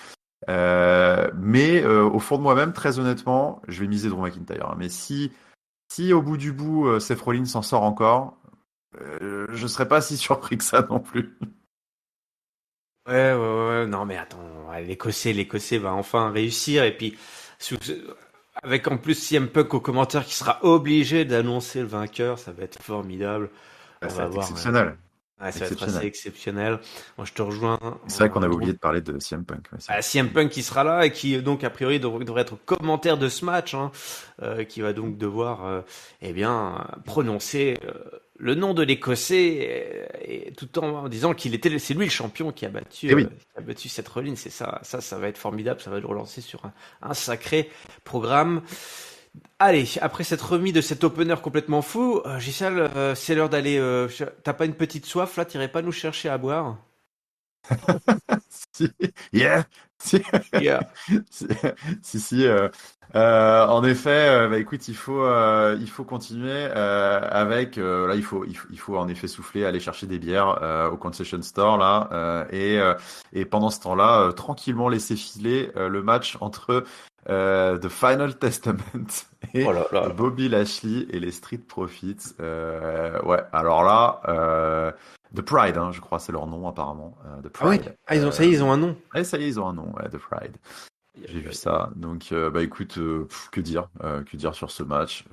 Mais au fond de moi-même, très honnêtement, je vais miser Drew McIntyre. Mais si au bout du bout, Seth Rollins s'en sort encore, je serais pas si surpris que ça non plus. Ouais, non mais attends, ouais, l'Écossais va enfin réussir et puis sous- avec en plus CM Punk au commentaire qui sera obligé d'annoncer le vainqueur, ça va être formidable. On Ça va va être voir, exceptionnel. ouais, ça va être assez Exceptionnel. exceptionnel. Moi je te rejoins. C'est vrai qu'on avait oublié de parler de CM Punk. Ouais, c'est vrai. CM Punk qui sera là et qui donc a priori devrait être commentaire de ce match, hein, qui va donc devoir eh bien prononcer le nom de l'Écossais et tout en disant c'est lui le champion Eh oui. qui a battu Seth Rollins. C'est ça va être formidable, ça va le relancer sur un sacré programme. Allez, après cette remise de cet opener complètement fou, Gisèle, c'est l'heure d'aller. T'as pas une petite soif là, t'irais pas nous chercher à boire? Si, yeah, si, Yeah. si, si. En effet, bah écoute, il faut continuer avec. Là, il faut en effet souffler, aller chercher des bières au concession store là, et pendant ce temps-là, tranquillement laisser filer le match entre The Final Testament et Oh là là. Bobby Lashley et les Street Profits. Ouais, alors là. The Pride, hein, je crois, c'est leur nom apparemment. The Ah oui, Pride. ça y est, ils ont un nom. Ouais, ça y est, ils ont un nom, ouais, The Pride. J'ai vu ça. Donc, bah écoute, que dire sur ce match.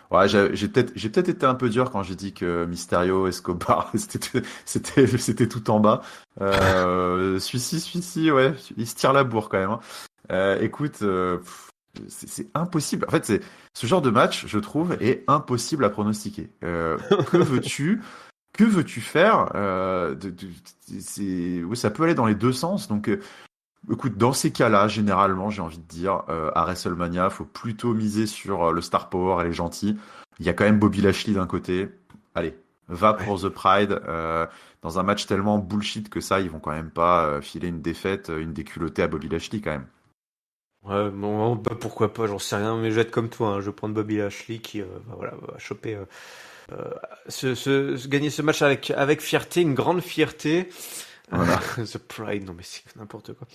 Ouais, j'ai peut-être été un peu dur quand j'ai dit que Mysterio, Escobar, c'était tout en bas. Celui-ci, ouais, il se tire la bourre quand même, hein. Écoute, c'est impossible. En fait, c'est ce genre de match, je trouve, est impossible à pronostiquer. Que veux-tu? Que veux-tu faire oui, ça peut aller dans les deux sens. Donc, écoute, dans ces cas-là, généralement, j'ai envie de dire, à WrestleMania, faut plutôt miser sur le star power et les gentils. Il y a quand même Bobby Lashley d'un côté. Allez, va Ouais. pour The Pride. Dans un match tellement bullshit que ça, ils vont quand même pas filer une défaite, une déculottée à Bobby Lashley quand même. Ouais, bon, bah, pourquoi pas, j'en sais rien, mais je vais être comme toi, hein, je vais prendre Bobby Lashley qui va choper, euh, gagner ce match avec fierté, une grande fierté. Voilà. The Pride, non mais c'est n'importe quoi.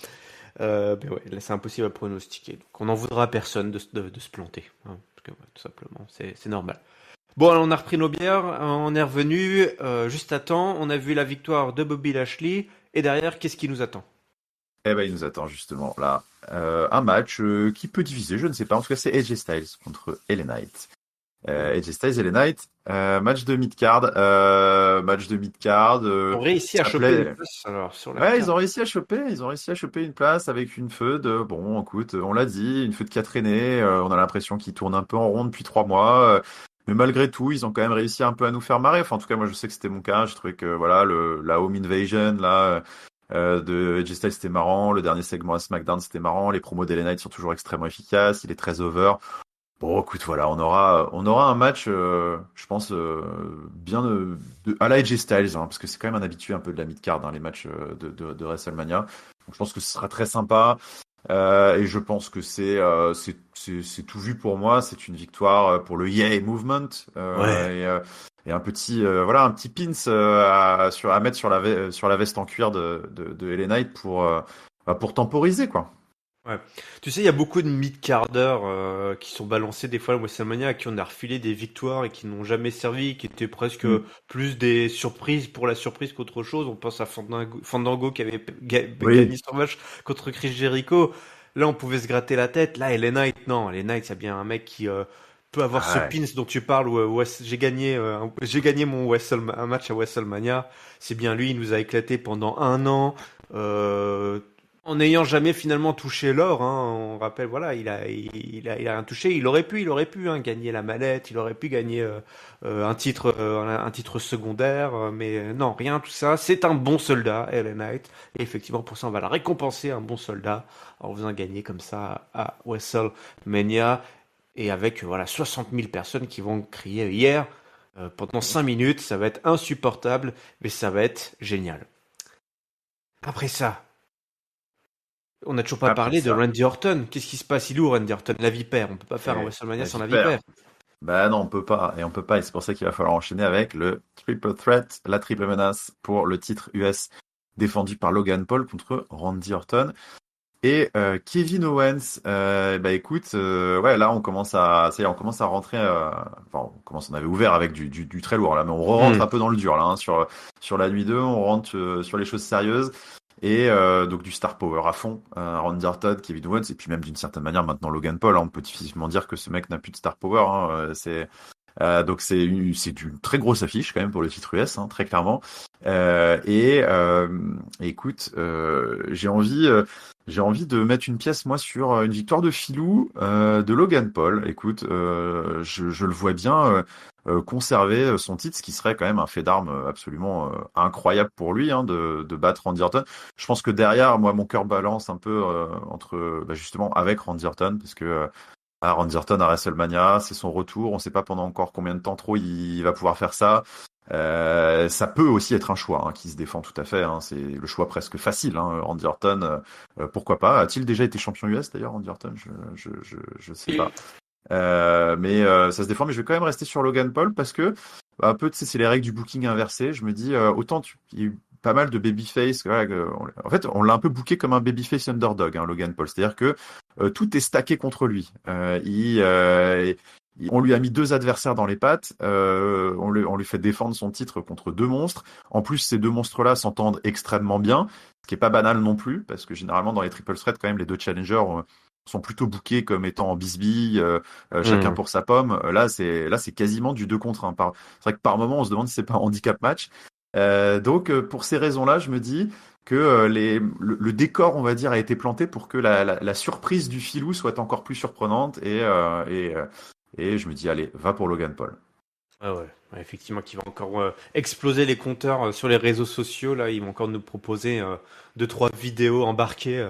Mais ouais, là c'est impossible à pronostiquer. Donc on n'en voudra à personne de se planter, hein, parce que, ouais, tout simplement, c'est normal. Bon, alors on a repris nos bières, on est revenu juste à temps, on a vu la victoire de Bobby Lashley, et derrière, qu'est-ce qui nous attend? Eh ben, il nous attend justement là un match qui peut diviser, je ne sais pas. En tout cas, c'est AJ Styles contre LA Knight. AJ Styles et LA Knight, match de mid-card. Ils ont réussi à Ça choper une plaît. place alors sur la Ouais, carte. ils ont réussi à choper une place avec une feud. Bon, écoute, on l'a dit, une feud qui a traîné. On a l'impression qu'ils tournent un peu en rond depuis 3 mois. Mais malgré tout, ils ont quand même réussi un peu à nous faire marrer. Enfin, en tout cas, moi, je sais que c'était mon cas. Je trouvais que voilà, la Home Invasion là de AJ Styles c'était marrant. Le dernier segment à SmackDown c'était marrant. Les promos d'LA Knight sont toujours extrêmement efficaces. Il est très over. Bon, écoute, voilà, on aura un match, je pense, bien à la AJ Styles, hein, parce que c'est quand même un habitué un peu de la mid-card, hein, les matchs de WrestleMania. Donc, je pense que ce sera très sympa, et je pense que c'est tout vu pour moi. C'est une victoire pour le Yeah Movement, Ouais. et un petit pins à mettre sur la veste en cuir de LA Knight pour temporiser, quoi. Ouais. Tu sais, il y a beaucoup de mid-carders qui sont balancés des fois à WrestleMania, à qui on a refilé des victoires et qui n'ont jamais servi, qui étaient presque Mm. plus des surprises pour la surprise qu'autre chose. On pense à Fandango qui avait Oui. gagné son match contre Chris Jericho. Là, on pouvait se gratter la tête. Là, et les Knights, non. Les Knights, il y a bien un mec qui peut avoir Ah ce ouais. pins dont tu parles où j'ai gagné un match à WrestleMania. C'est bien lui, il nous a éclaté pendant un an. Euh, En n'ayant jamais finalement touché l'or, hein, on rappelle, voilà, il a rien touché. Il aurait pu gagner la mallette, il aurait pu gagner un titre secondaire, mais non, rien tout ça. C'est un bon soldat, LA Knight, et effectivement pour ça on va la récompenser, un bon soldat, en faisant gagner comme ça à WrestleMania, et avec voilà 60 000 personnes qui vont crier hier pendant 5 minutes. Ça va être insupportable, mais ça va être génial. Après ça. On n'a toujours pas Après parlé de ça, Randy Orton. Qu'est-ce qui se passe? Il est où Randy Orton? La vipère. On peut pas faire un WrestleMania la sans la vipère. vipère. Bah non, on peut pas. Et on peut pas. Et c'est pour ça qu'il va falloir enchaîner avec le Triple Threat, la triple menace pour le titre US défendu par Logan Paul contre Randy Orton et Kevin Owens. Bah écoute, ouais, là on commence à, ça y est, on commence à rentrer. Enfin, on avait ouvert avec du très lourd là, mais on rentre un peu dans le dur là, hein, sur la nuit 2, on rentre sur les choses sérieuses. Et donc du star power à fond, Randy Orton, Kevin Owens, et puis même d'une certaine manière maintenant Logan Paul, hein, on peut difficilement dire que ce mec n'a plus de star power, hein, donc c'est une très grosse affiche quand même pour le titre US, hein, très clairement. Écoute, j'ai envie de mettre une pièce moi sur une victoire de filou de Logan Paul. Écoute, je le vois bien conserver son titre, ce qui serait quand même un fait d'armes absolument incroyable pour lui, hein, de battre Randy Orton. Je pense que derrière, moi, mon cœur balance un peu entre justement avec Randy Orton, parce que Randy Orton à WrestleMania, c'est son retour. On ne sait pas pendant encore combien de temps trop il va pouvoir faire ça. Ça peut aussi être un choix qui se défend tout à fait. Hein. C'est le choix presque facile. Hein. Randy Orton, pourquoi pas? A-t-il déjà été champion US d'ailleurs, Randy Orton? Je sais pas. Mais ça se défend. Mais je vais quand même rester sur Logan Paul parce que un peu, tu sais, c'est les règles du booking inversé. Je me dis autant il y a eu pas mal de babyface. En fait, on l'a un peu booké comme un babyface underdog, hein, Logan Paul. C'est-à-dire que tout est stacké contre lui. On lui a mis 2 adversaires dans les pattes. On lui fait défendre son titre contre 2 monstres. En plus, ces 2 monstres-là s'entendent extrêmement bien, ce qui est pas banal non plus, parce que généralement dans les triple threats, quand même, les 2 challengers sont plutôt bookés comme étant en bisbille, chacun pour sa pomme. Là, c'est quasiment du 2 contre 1. C'est vrai que par moment, on se demande si c'est pas un handicap match. Donc, pour ces raisons-là, je me dis que le décor, on va dire, a été planté pour que la surprise du filou soit encore plus surprenante et je me dis, allez, va pour Logan Paul. Ah ouais, effectivement, qui va encore exploser les compteurs sur les réseaux sociaux. Là, ils vont encore nous proposer 2-3 vidéos embarquées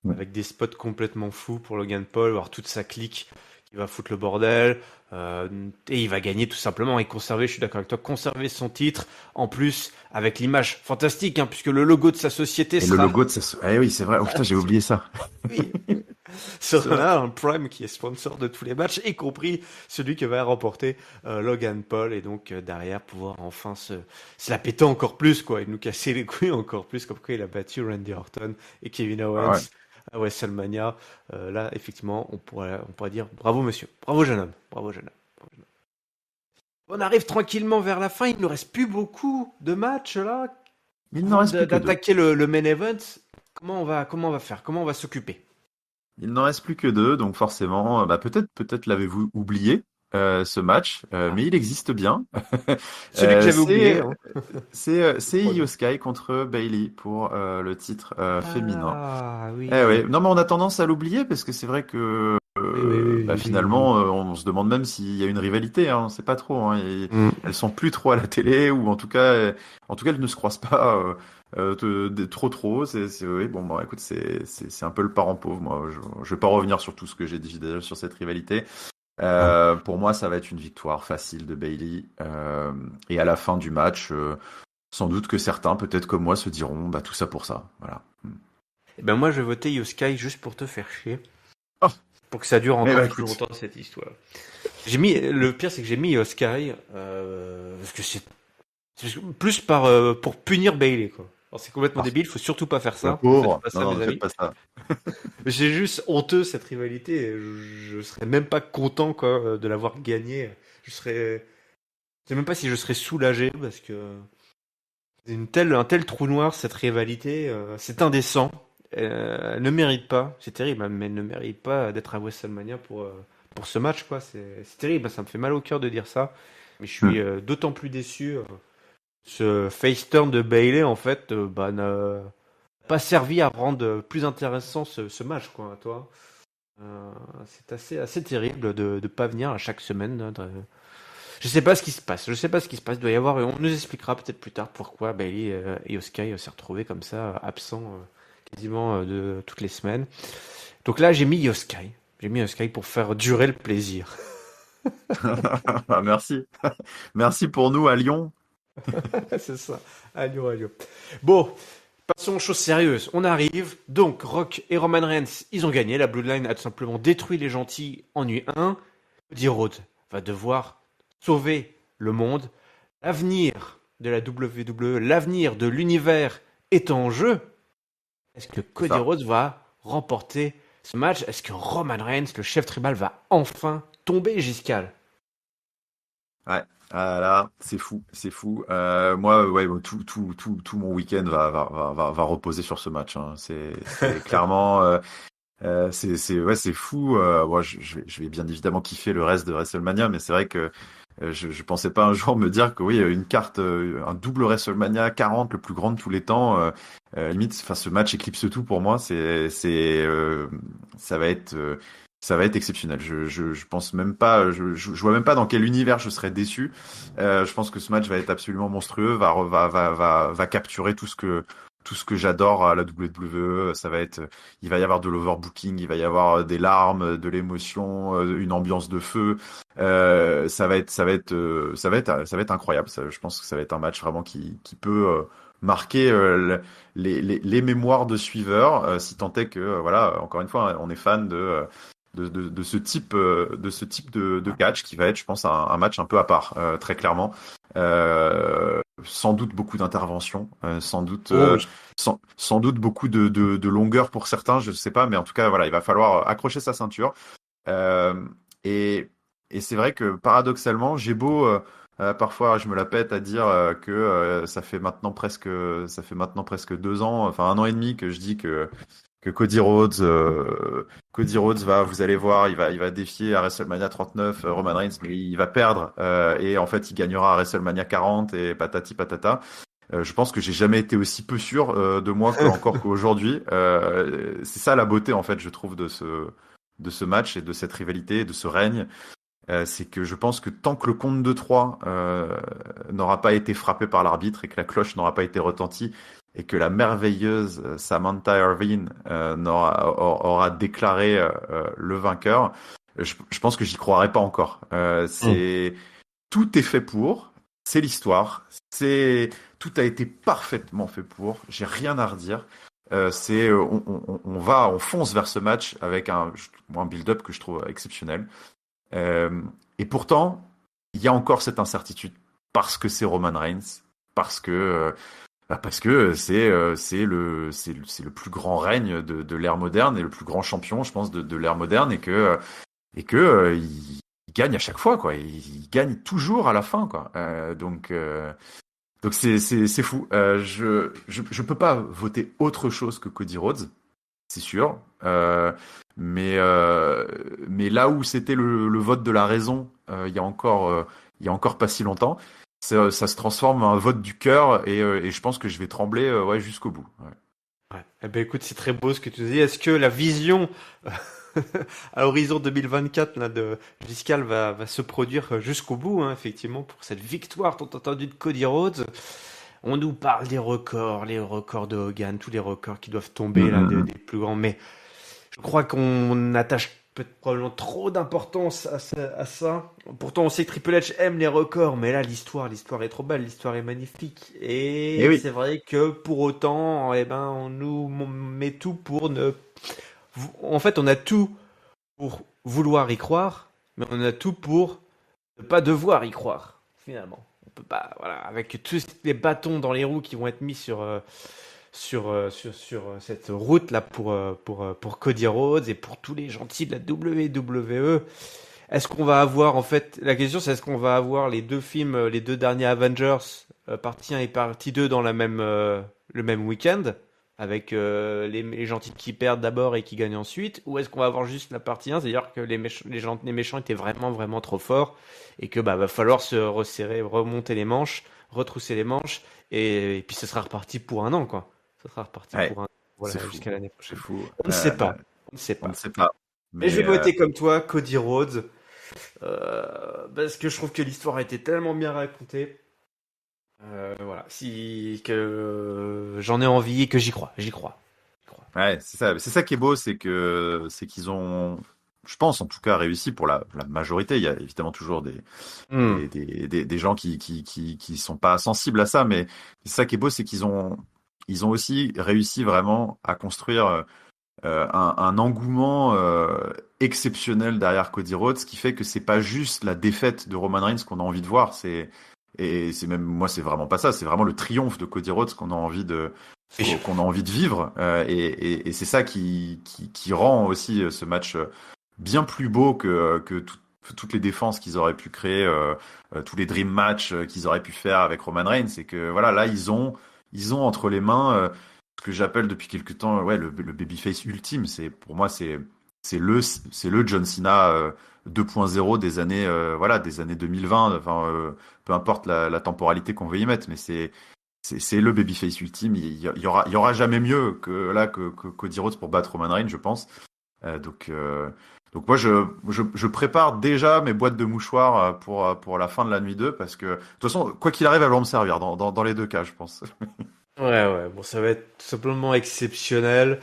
avec des spots complètement fous pour Logan Paul, voir toute sa clique qui va foutre le bordel. Et il va gagner tout simplement et conserver, je suis d'accord avec toi, conserver son titre. En plus, avec l'image fantastique, hein, puisque le logo de sa société Et sera... le logo de sa... Eh oui, c'est vrai. Oh putain, j'ai oublié ça. Oui. Sera là un Prime qui est sponsor de tous les matchs, y compris celui que va remporter Logan Paul, et donc derrière pouvoir enfin se la péter encore plus, quoi, et nous casser les couilles encore plus, comme quoi il a battu Randy Orton et Kevin Owens Ouais. à WrestleMania. Là, effectivement, on pourrait dire bravo monsieur, bravo jeune homme, bravo jeune homme. Bravo jeune homme. On arrive tranquillement vers la fin, il ne reste plus beaucoup de matchs là. Il n'en reste plus que 2. D'attaquer le main event, comment on va faire, comment on va s'occuper? Il n'en reste plus que 2, donc forcément, peut-être l'avez-vous oublié ce match, mais il existe bien. Celui que j'avais oublié, C'est hein. c'est Io Sky contre Bayley pour le titre féminin. Ah Eh oui. ouais. Non, mais on a tendance à l'oublier parce que c'est vrai que Oui. finalement, on se demande même s'il y a une rivalité. Hein, on sait pas trop. Hein, Mm. elles sont plus trop à la télé ou en tout cas, elles ne se croisent pas trop. Oui, bon, bah, écoute, c'est un peu le parent pauvre. Moi, je vais pas revenir sur tout ce que j'ai dit déjà sur cette rivalité. Pour moi, ça va être une victoire facile de Bayley. Et à la fin du match, sans doute que certains, peut-être comme moi, se diront, bah tout ça pour ça. Voilà. Eh ben moi je vais voter Yoskai juste pour te faire chier. Oh, Pour que ça dure eh encore ben, plus écoute. longtemps cette histoire. Le pire c'est que j'ai mis Yoskai parce que c'est plus pour punir Bailey, quoi. Alors, c'est complètement Ah, débile, faut surtout pas faire le ça. Ne faites pauvre. pas Non, ça, non, mes ne faites amis. pas ça. C'est juste honteux cette rivalité. Je serais même pas content, quoi, de l'avoir gagné. Je sais même pas si je serais soulagé parce que c'est un tel trou noir cette rivalité. C'est indécent. Elle ne mérite pas. C'est terrible, hein, mais elle ne mérite pas d'être à WrestleMania pour ce match, quoi. C'est terrible. Ça me fait mal au cœur de dire ça, mais je suis d'autant plus déçu. Ce face turn de Bayley, en fait, pas servi à rendre plus intéressant ce match, quoi, toi. C'est assez terrible de pas venir à chaque semaine. Je sais pas ce qui se passe. Il doit y avoir. On nous expliquera peut-être plus tard pourquoi Bailey et Oskai s'est retrouvé comme ça, absent quasiment de toutes les semaines. Donc là, j'ai mis Yoskai. J'ai mis Yoskai pour faire durer le plaisir. Merci. Merci pour nous à Lyon. C'est ça. Allô, allô. Bon, passons aux choses sérieuses. On arrive. Donc, Rock et Roman Reigns, ils ont gagné. La Bloodline a tout simplement détruit les gentils en nuit 1. Cody Rhodes va devoir sauver le monde. L'avenir de la WWE, l'avenir de l'univers est en jeu. Est-ce que Cody Rhodes va remporter ce match? Est-ce que Roman Reigns, le chef tribal, va enfin tomber, Giscal? Ouais, ah là, c'est fou, c'est fou. Moi, ouais, tout mon week-end va reposer sur ce match, hein. C'est clairement, c'est fou. Moi, je vais bien évidemment kiffer le reste de WrestleMania, mais c'est vrai que je pensais pas un jour me dire que oui, une carte, un double WrestleMania 40, le plus grand de tous les temps, limite, enfin, ce match éclipse tout pour moi. Ça va être, ça va être exceptionnel. Je pense même pas, je vois même pas dans quel univers je serais déçu. Je pense que ce match va être absolument monstrueux, va capturer tout ce que j'adore à la WWE. Ça va être, il va y avoir de l'overbooking, il va y avoir des larmes, de l'émotion, une ambiance de feu. Ça va être incroyable. Je pense que ça va être un match vraiment qui peut marquer les mémoires de suiveurs, si tant est que voilà, encore une fois, on est fan de ce type de catch qui va être, je pense, un match un peu à part, très clairement. Sans doute beaucoup d'interventions, sans doute beaucoup de longueur pour certains, je sais pas, mais en tout cas, voilà, il va falloir accrocher sa ceinture. Euh, et, et c'est vrai que paradoxalement, j'ai beau parfois je me la pète à dire que ça fait maintenant presque 2 ans, enfin 1 an et demi que je dis que Cody Rhodes va, vous allez voir, il va défier à WrestleMania 39 Roman Reigns, mais il va perdre et en fait il gagnera à WrestleMania 40 et patati patata. Je pense que j'ai jamais été aussi peu sûr de moi encore qu'aujourd'hui. C'est ça la beauté en fait, je trouve de ce match et de cette rivalité, de ce règne. C'est que je pense que tant que le compte de 3 n'aura pas été frappé par l'arbitre et que la cloche n'aura pas été retentie et que la merveilleuse Samantha Irvin aura déclaré le vainqueur, je pense que j'y croirais pas encore. Tout est fait pour, c'est l'histoire, tout a été parfaitement fait pour. J'ai rien à redire. On fonce vers ce match avec un build-up que je trouve exceptionnel. Et pourtant, il y a encore cette incertitude parce que c'est Roman Reigns, parce que c'est le plus grand règne de l'ère moderne et le plus grand champion, je pense, de l'ère moderne et que il gagne à chaque fois, quoi. Il gagne toujours à la fin, quoi. Donc c'est fou. Je peux pas voter autre chose que Cody Rhodes, c'est sûr. Mais là où c'était le vote de la raison, il y a encore pas si longtemps, ça se transforme en un vote du cœur et je pense que je vais trembler ouais, jusqu'au bout. Ouais. Ouais. Eh ben écoute, c'est très beau ce que tu dis. Est-ce que la vision à horizon 2024 là, de Giscal va se produire jusqu'au bout, hein, effectivement, pour cette victoire tant attendue de Cody Rhodes? On nous parle des records, les records de Hogan, tous les records qui doivent tomber là, des plus grands, mais je crois qu'on attache probablement trop d'importance à ça. Pourtant, on sait que Triple H aime les records, mais là, l'histoire est trop belle, l'histoire est magnifique. Et Oui. c'est vrai que pour autant, eh ben, on nous met tout pour ne... En fait, on a tout pour vouloir y croire, mais on a tout pour ne pas devoir y croire, finalement. On peut pas, voilà, avec tous les bâtons dans les roues qui vont être mis sur cette route là pour Cody Rhodes et pour tous les gentils de la WWE. Est-ce qu'on va avoir, en fait, la question c'est est-ce qu'on va avoir les deux films, les deux derniers Avengers, partie 1 et partie 2 dans le même week-end, avec les gentils qui perdent d'abord et qui gagnent ensuite, ou est-ce qu'on va avoir juste la partie 1, c'est-à-dire que les méchants étaient vraiment vraiment trop forts et que va falloir se resserrer, remonter les manches, retrousser les manches et puis ce sera reparti pour un an, quoi. Ça sera reparti pour un an. voilà, C'est fou. jusqu'à l'année C'est prochaine. fou. On ne sait pas. On ne sait On pas. ne sait pas. Et je Mais vais voter comme toi, Cody Rhodes, parce que je trouve que l'histoire a été tellement bien racontée. Voilà, si que j'en ai envie et que j'y crois, j'y crois. ouais, c'est ça qui est beau, c'est qu'ils ont, je pense en tout cas, réussi pour la majorité. Il y a évidemment toujours Hmm. des gens qui sont pas sensibles à ça, mais c'est ça qui est beau, c'est ils ont aussi réussi vraiment à construire un engouement exceptionnel derrière Cody Rhodes, ce qui fait que c'est pas juste la défaite de Roman Reigns qu'on a envie de voir, et c'est même moi c'est vraiment pas ça, c'est vraiment le triomphe de Cody Rhodes qu'on a envie de vivre, et c'est ça qui rend aussi ce match bien plus beau que toutes les défenses qu'ils auraient pu créer, tous les dream matchs qu'ils auraient pu faire avec Roman Reigns. C'est que voilà, là ils ont entre les mains ce que j'appelle depuis quelque temps, ouais, le babyface ultime. Pour moi c'est le John Cena 2.0 des années voilà, des années 2020. Enfin, peu importe la temporalité qu'on veut y mettre, mais c'est le babyface ultime. Il y aura jamais mieux que là que Cody Rhodes pour battre Roman Reigns, je pense. Donc moi je prépare déjà mes boîtes de mouchoirs pour la fin de la nuit 2, parce que de toute façon quoi qu'il arrive elles vont me servir dans les deux cas, je pense. Ouais, bon, ça va être tout simplement exceptionnel.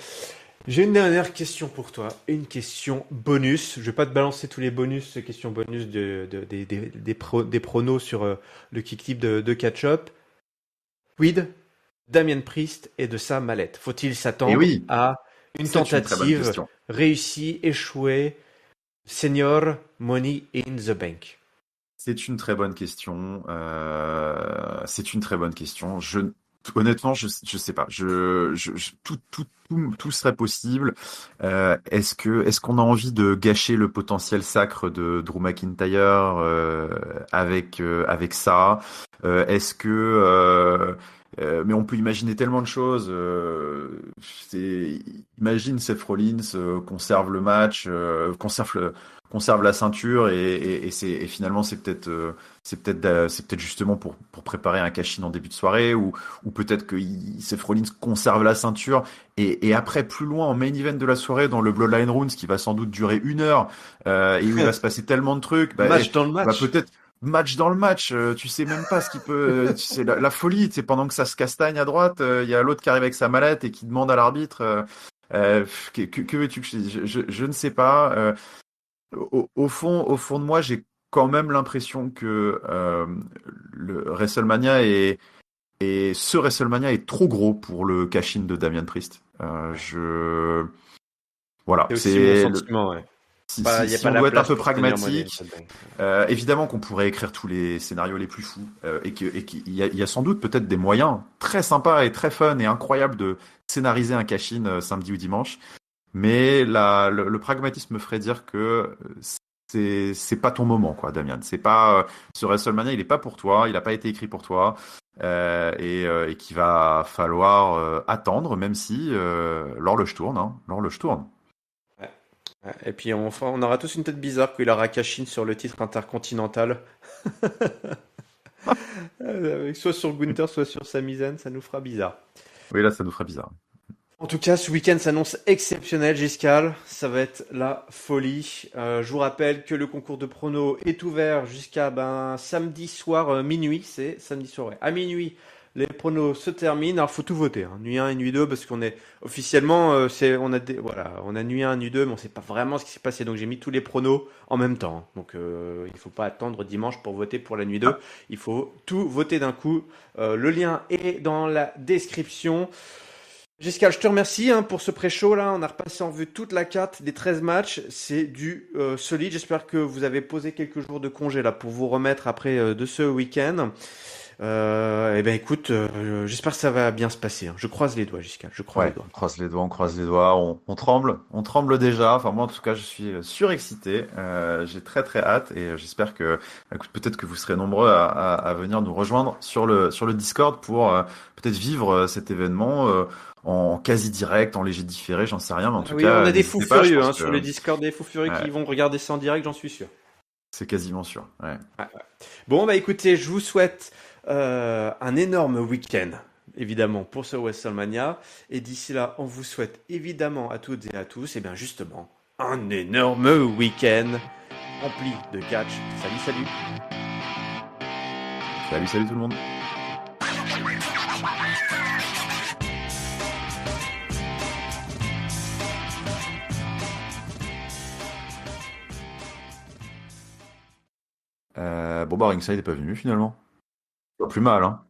J'ai une dernière question pour toi, une question bonus. Je vais pas te balancer tous les bonus, ces questions bonus des pronos sur le kick-tip de catch-up. Quid, Damien Priest et de sa mallette. Faut-il Et s'attendre oui, à une c'est une très bonne tentative question. réussie, échouée, Senior Money in the Bank? C'est une très bonne question. C'est une très bonne question. Honnêtement, je sais pas. Tout serait possible. Est-ce qu'on a envie de gâcher le potentiel sacre de Drew McIntyre avec ça? Mais on peut imaginer tellement de choses. Imagine Seth Rollins conserve le match, conserve la ceinture, et finalement c'est peut-être justement pour préparer un cash-in en début de soirée, ou peut-être que Seth Rollins conserve la ceinture, et après plus loin en main event de la soirée dans le Bloodline Rounds qui va sans doute durer 1 heure, et où il va se passer tellement de trucs, Match dans le match. peut-être match dans le match, tu sais même pas ce qui peut, tu sais la folie, tu sais, pendant que ça se castagne à droite, il y a l'autre qui arrive avec sa mallette et qui demande à l'arbitre, que veux-tu que je dise? Je ne sais pas. Au fond de moi, j'ai quand même l'impression que le WrestleMania et ce WrestleMania est trop gros pour le cash-in de Damian Priest. Voilà, C'est aussi mon sentiment, ouais. Il n'y a si pas on la doit être un place peu pour Senior Money in pragmatique, the Bank. évidemment qu'on pourrait écrire tous les scénarios les plus fous, et qu'il y a sans doute peut-être des moyens très sympas et très fun et incroyables de scénariser un cash-in samedi ou dimanche. Mais le pragmatisme me ferait dire que c'est pas ton moment, quoi, Damien. C'est pas ce WrestleMania, il est pas pour toi, il a pas été écrit pour toi, et qu'il va falloir attendre, même si l'horloge tourne, hein, l'horloge tourne. Ouais. Ouais. Et puis on aura tous une tête bizarre quand il aura cash-in sur le titre intercontinental. Soit sur Gunther, soit sur Sami Zayn, ça nous fera bizarre. Oui, là, ça nous ferait bizarre. En tout cas, ce week-end s'annonce exceptionnel, Giscal. Ça va être la folie. Je vous rappelle que le concours de pronos est ouvert jusqu'à samedi soir minuit. C'est samedi soir, ouais. À minuit, les pronos se terminent. Alors, faut tout voter, hein. Nuit 1 et nuit 2, parce qu'on est officiellement, on a nuit 1, nuit 2, mais on sait pas vraiment ce qui s'est passé. Donc, j'ai mis tous les pronos en même temps, hein. Donc, il faut pas attendre dimanche pour voter pour la nuit 2. Ah, Il faut tout voter d'un coup. Le lien est dans la description. Jessica, je te remercie pour ce pré-show là. On a repassé en vue toute la carte des 13 matchs. C'est du solide. J'espère que vous avez posé quelques jours de congé là pour vous remettre après de ce week-end. Eh ben écoute, j'espère que ça va bien se passer, hein. Je croise les doigts, Jessica. Je croise les ouais, doigts. on croise les doigts, on tremble déjà. Enfin, moi, en tout cas, je suis surexcité. J'ai très très hâte, et j'espère que, écoute, peut-être que vous serez nombreux à venir nous rejoindre sur le Discord pour peut-être vivre cet événement en quasi direct, en léger différé, j'en sais rien, mais en tout Oui, on cas, a des fous n'hésitez pas. Je furieux pense sur que le Discord, des fous furieux qui ouais, vont regarder ça en direct, j'en suis sûr. c'est quasiment sûr. Ouais. Ouais. Bon, écoutez, je vous souhaite un énorme week-end évidemment, pour ce WrestleMania. Et d'ici là, on vous souhaite évidemment à toutes et à tous, et bien justement, un énorme week-end rempli de catch. Salut, salut. Salut tout le monde. Bon bah Ringside n'est pas venu finalement. Pas plus mal, hein.